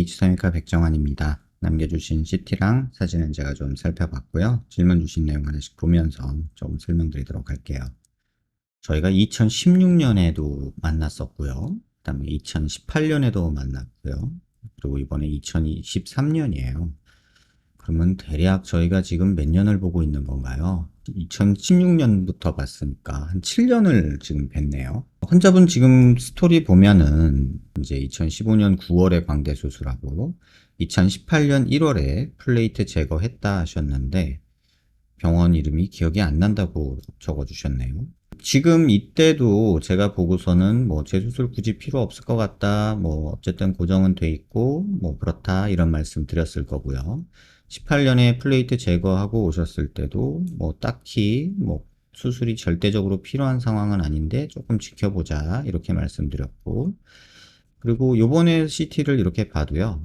H사회과 백정환입니다. 남겨주신 CT랑 사진은 제가 좀 살펴봤고요. 질문 주신 내용 하나씩 보면서 좀 설명드리도록 할게요. 저희가 2016년에도 만났었고요. 그 다음에 2018년에도 만났고요. 그리고 이번에 2023년이에요. 그러면 대략 저희가 지금 몇 년을 보고 있는 건가요? 2016년부터 봤으니까 한 7년을 지금 뵀네요. 환자분 지금 스토리 보면은 이제 2015년 9월에 광대 수술하고 2018년 1월에 플레이트 제거했다 하셨는데 병원 이름이 기억이 안 난다고 적어주셨네요. 지금 이때도 제가 보고서는 뭐 재수술 굳이 필요 없을 것 같다, 뭐 어쨌든 고정은 돼 있고 뭐 그렇다 이런 말씀 드렸을 거고요. 18년에 플레이트 제거하고 오셨을 때도 뭐 딱히 뭐 수술이 절대적으로 필요한 상황은 아닌데 조금 지켜보자 이렇게 말씀드렸고, 그리고 요번에 CT를 이렇게 봐도요,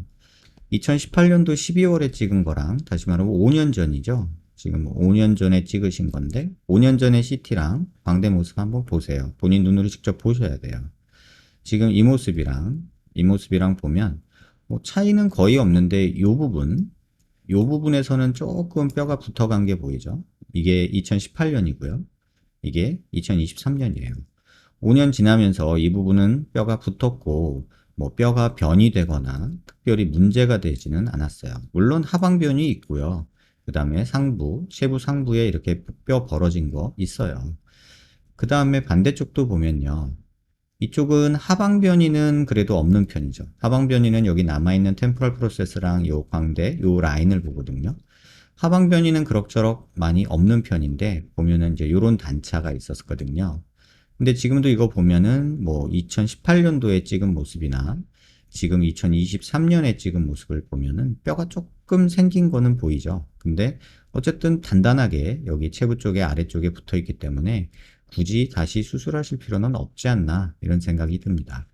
2018년도 12월에 찍은 거랑 다시 말하면 5년 전이죠. 지금 5년 전에 찍으신 건데 5년 전의 CT랑 광대 모습 한번 보세요. 본인 눈으로 직접 보셔야 돼요. 지금 이 모습이랑 보면 뭐 차이는 거의 없는데 요 부분에서는 조금 뼈가 붙어간 게 보이죠. 이게 2018년이고요. 이게 2023년이에요. 5년 지나면서 이 부분은 뼈가 붙었고 뭐 뼈가 변이 되거나 특별히 문제가 되지는 않았어요. 물론 하방변이 있고요. 그 다음에 세부 상부에 이렇게 뼈 벌어진 거 있어요. 그 다음에 반대쪽도 보면요. 이쪽은 하방변이는 그래도 없는 편이죠. 하방변이는 여기 남아있는 템포럴 프로세스랑 요 광대, 요 라인을 보거든요. 하방변이는 그럭저럭 많이 없는 편인데 보면은 이제 요런 단차가 있었거든요. 근데 지금도 이거 보면은 뭐 2018년도에 찍은 모습이나 지금 2023년에 찍은 모습을 보면은 뼈가 조금 생긴 거는 보이죠. 근데 어쨌든 단단하게 여기 체부 쪽에 아래쪽에 붙어 있기 때문에 굳이 다시 수술하실 필요는 없지 않나 이런 생각이 듭니다.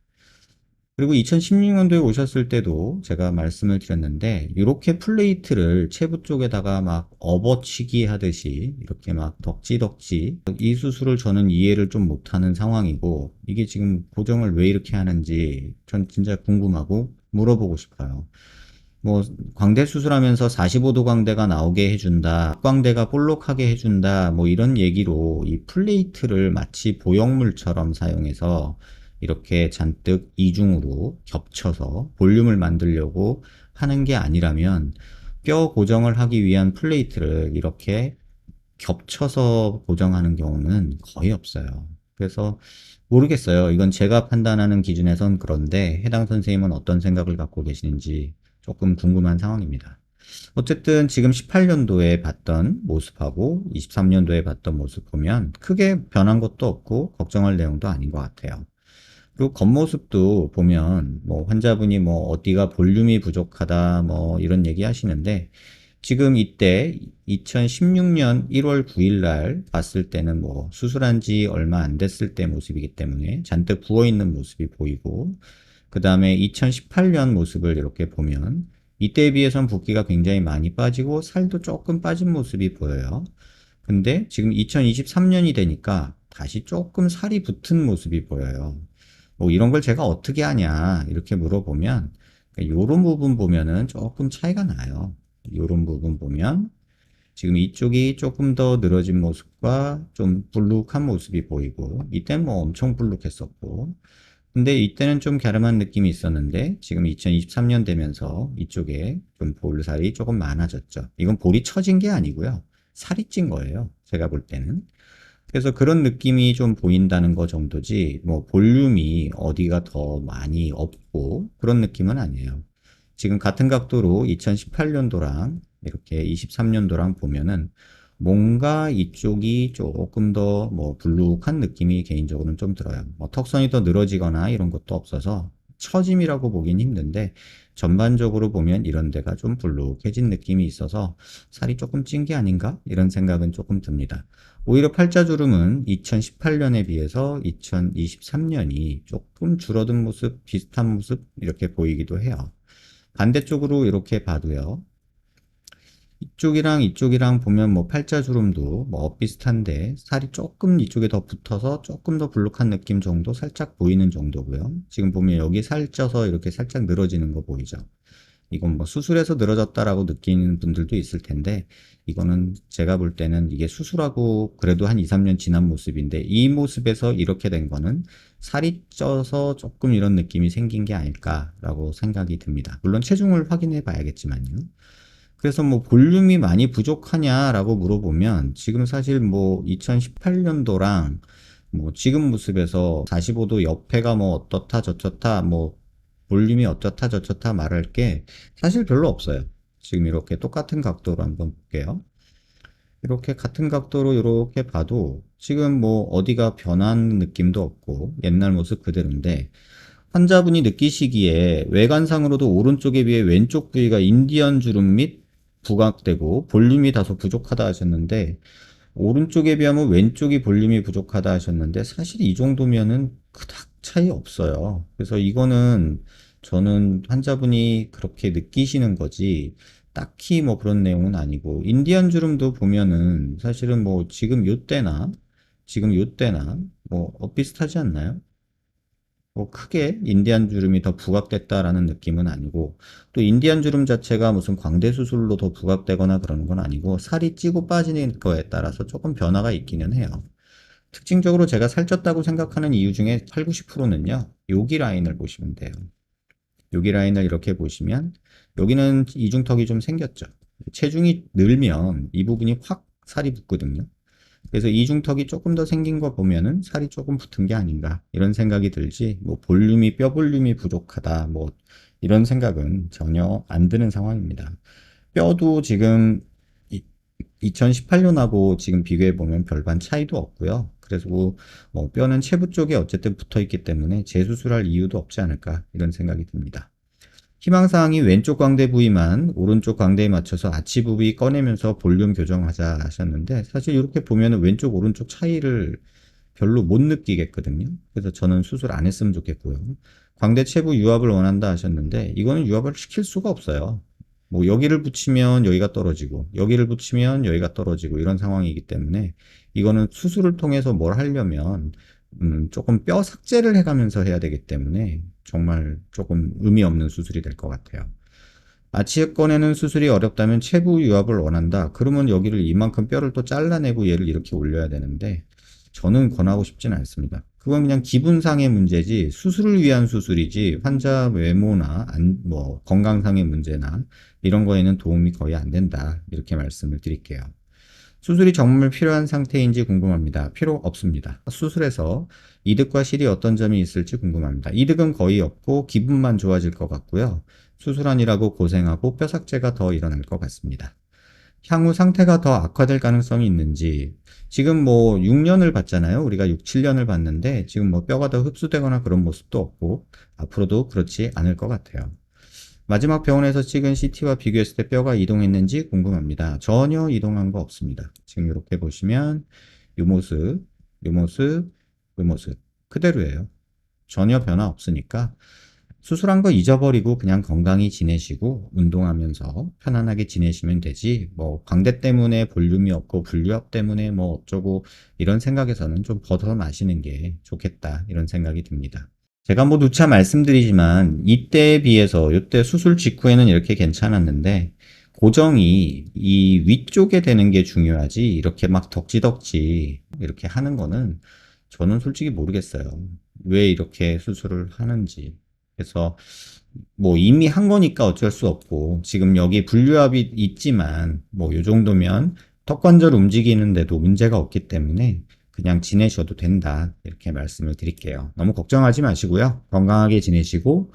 그리고 2016년도에 오셨을 때도 제가 말씀을 드렸는데 이렇게 플레이트를 체부 쪽에다가 막 업어치기 하듯이 이렇게 막 덕지덕지, 이 수술을 저는 이해를 좀 못하는 상황이고 이게 지금 고정을 왜 이렇게 하는지 전 진짜 궁금하고 물어보고 싶어요. 뭐 광대 수술하면서 45도 광대가 나오게 해준다, 광대가 볼록하게 해준다, 뭐 이런 얘기로 이 플레이트를 마치 보형물처럼 사용해서 이렇게 잔뜩 이중으로 겹쳐서 볼륨을 만들려고 하는 게 아니라면 뼈 고정을 하기 위한 플레이트를 이렇게 겹쳐서 고정하는 경우는 거의 없어요. 그래서 모르겠어요. 이건 제가 판단하는 기준에선 그런데 해당 선생님은 어떤 생각을 갖고 계시는지 조금 궁금한 상황입니다. 어쨌든 지금 18년도에 봤던 모습하고 23년도에 봤던 모습 보면 크게 변한 것도 없고 걱정할 내용도 아닌 것 같아요. 그리고 겉모습도 보면 뭐 환자분이 뭐 어디가 볼륨이 부족하다 뭐 이런 얘기 하시는데 지금 이때 2016년 1월 9일 날 봤을 때는 뭐 수술한 지 얼마 안 됐을 때 모습이기 때문에 잔뜩 부어 있는 모습이 보이고, 그 다음에 2018년 모습을 이렇게 보면 이때에 비해선 붓기가 굉장히 많이 빠지고 살도 조금 빠진 모습이 보여요. 근데 지금 2023년이 되니까 다시 조금 살이 붙은 모습이 보여요. 뭐 이런 걸 제가 어떻게 하냐 이렇게 물어보면 요런 부분 보면은 조금 차이가 나요. 요런 부분 보면 지금 이쪽이 조금 더 늘어진 모습과 좀 불룩한 모습이 보이고, 이때는 뭐 엄청 불룩했었고, 근데 이때는 좀 갸름한 느낌이 있었는데 지금 2023년 되면서 이쪽에 좀 볼살이 조금 많아졌죠. 이건 볼이 처진 게 아니고요, 살이 찐 거예요, 제가 볼 때는. 그래서 그런 느낌이 좀 보인다는 거 정도지 뭐 볼륨이 어디가 더 많이 없고 그런 느낌은 아니에요. 지금 같은 각도로 2018년도랑 이렇게 23년도랑 보면은 뭔가 이쪽이 조금 더 뭐 불룩한 느낌이 개인적으로는 좀 들어요. 뭐 턱선이 더 늘어지거나 이런 것도 없어서 처짐이라고 보긴 힘든데 전반적으로 보면 이런 데가 좀 불룩해진 느낌이 있어서 살이 조금 찐 게 아닌가 이런 생각은 조금 듭니다. 오히려 팔자주름은 2018년에 비해서 2023년이 조금 줄어든 모습, 비슷한 모습 이렇게 보이기도 해요. 반대쪽으로 이렇게 봐도요, 이쪽이랑 이쪽이랑 보면 뭐 팔자주름도 뭐 엇비슷한데 살이 조금 이쪽에 더 붙어서 조금 더 불룩한 느낌 정도 살짝 보이는 정도고요. 지금 보면 여기 살쪄서 이렇게 살짝 늘어지는 거 보이죠? 이건 뭐 수술해서 늘어졌다라고 느끼는 분들도 있을 텐데 이거는 제가 볼 때는 이게 수술하고 그래도 한 2, 3년 지난 모습인데 이 모습에서 이렇게 된 거는 살이 쪄서 조금 이런 느낌이 생긴 게 아닐까라고 생각이 듭니다. 물론 체중을 확인해 봐야겠지만요. 그래서 뭐 볼륨이 많이 부족하냐라고 물어보면 지금 사실 뭐 2018년도랑 뭐 지금 모습에서 45도 옆에가 뭐 어떻다 저렇다 뭐 볼륨이 어쩌다 저쩌다 말할 게 사실 별로 없어요. 지금 이렇게 똑같은 각도로 한번 볼게요. 이렇게 같은 각도로 이렇게 봐도 지금 뭐 어디가 변한 느낌도 없고 옛날 모습 그대로인데 환자분이 느끼시기에 외관상으로도 오른쪽에 비해 왼쪽 부위가 인디언 주름 및 부각되고 볼륨이 다소 부족하다 하셨는데 오른쪽에 비하면 왼쪽이 볼륨이 부족하다 하셨는데 사실 이 정도면은 그닥 차이 없어요. 그래서 이거는 저는 환자분이 그렇게 느끼시는 거지 딱히 뭐 그런 내용은 아니고 인디언 주름도 보면은 사실은 뭐 지금 요때나 뭐 비슷하지 않나요? 뭐 크게 인디안 주름이 더 부각됐다라는 느낌은 아니고 또 인디안 주름 자체가 무슨 광대 수술로 더 부각되거나 그러는 건 아니고 살이 찌고 빠지는 거에 따라서 조금 변화가 있기는 해요. 특징적으로 제가 살쪘다고 생각하는 이유 중에 8, 90%는요. 여기 라인을 보시면 돼요. 여기 라인을 이렇게 보시면 여기는 이중턱이 좀 생겼죠. 체중이 늘면 이 부분이 확 살이 붙거든요. 그래서 이중턱이 조금 더 생긴 거 보면은 살이 조금 붙은 게 아닌가 이런 생각이 들지 뭐 볼륨이 뼈 볼륨이 부족하다 뭐 이런 생각은 전혀 안 드는 상황입니다. 뼈도 지금 2018년하고 지금 비교해 보면 별반 차이도 없고요. 그래서 뭐 뼈는 체부 쪽에 어쨌든 붙어 있기 때문에 재수술할 이유도 없지 않을까 이런 생각이 듭니다. 희망사항이 왼쪽 광대 부위만 오른쪽 광대에 맞춰서 아치 부위 꺼내면서 볼륨 교정하자 하셨는데 사실 이렇게 보면 왼쪽 오른쪽 차이를 별로 못 느끼겠거든요. 그래서 저는 수술 안 했으면 좋겠고요. 광대 체부 유압을 원한다 하셨는데 이거는 유압을 시킬 수가 없어요. 뭐 여기를 붙이면 여기가 떨어지고 여기를 붙이면 여기가 떨어지고 이런 상황이기 때문에 이거는 수술을 통해서 뭘 하려면 조금 뼈 삭제를 해가면서 해야 되기 때문에 정말 조금 의미 없는 수술이 될 것 같아요. 아치에 꺼내는 수술이 어렵다면 체부 유압을 원한다. 그러면 여기를 이만큼 뼈를 또 잘라내고 얘를 이렇게 올려야 되는데 저는 권하고 싶지는 않습니다. 그건 그냥 기분상의 문제지 수술을 위한 수술이지 환자 외모나 뭐 건강상의 문제나 이런 거에는 도움이 거의 안 된다. 이렇게 말씀을 드릴게요. 수술이 정말 필요한 상태인지 궁금합니다. 필요 없습니다. 수술에서 이득과 실이 어떤 점이 있을지 궁금합니다. 이득은 거의 없고 기분만 좋아질 것 같고요. 수술하느라고 고생하고 뼈삭제가 더 일어날 것 같습니다. 향후 상태가 더 악화될 가능성이 있는지 지금 뭐 6년을 봤잖아요. 우리가 6, 7년을 봤는데 지금 뭐 뼈가 더 흡수되거나 그런 모습도 없고 앞으로도 그렇지 않을 것 같아요. 마지막 병원에서 찍은 CT와 비교했을 때 뼈가 이동했는지 궁금합니다. 전혀 이동한 거 없습니다. 지금 이렇게 보시면 이 모습, 이 모습, 이 모습 그대로예요. 전혀 변화 없으니까 수술한 거 잊어버리고 그냥 건강히 지내시고 운동하면서 편안하게 지내시면 되지 뭐 광대 때문에 볼륨이 없고 불유압 때문에 뭐 어쩌고 이런 생각에서는 좀 벗어나시는 게 좋겠다 이런 생각이 듭니다. 제가 뭐 누차 말씀드리지만 이때에 비해서 이때 수술 직후에는 이렇게 괜찮았는데 고정이 이 위쪽에 되는 게 중요하지 이렇게 막 덕지덕지 이렇게 하는 거는 저는 솔직히 모르겠어요. 왜 이렇게 수술을 하는지. 그래서 뭐 이미 한 거니까 어쩔 수 없고 지금 여기 분류압이 있지만 뭐 요 정도면 턱관절 움직이는데도 문제가 없기 때문에 그냥 지내셔도 된다 이렇게 말씀을 드릴게요. 너무 걱정하지 마시고요. 건강하게 지내시고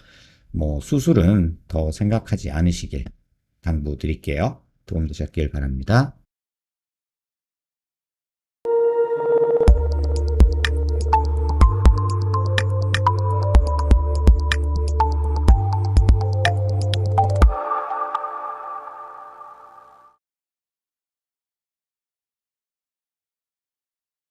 뭐 수술은 더 생각하지 않으시길 당부드릴게요. 도움 되셨길 바랍니다.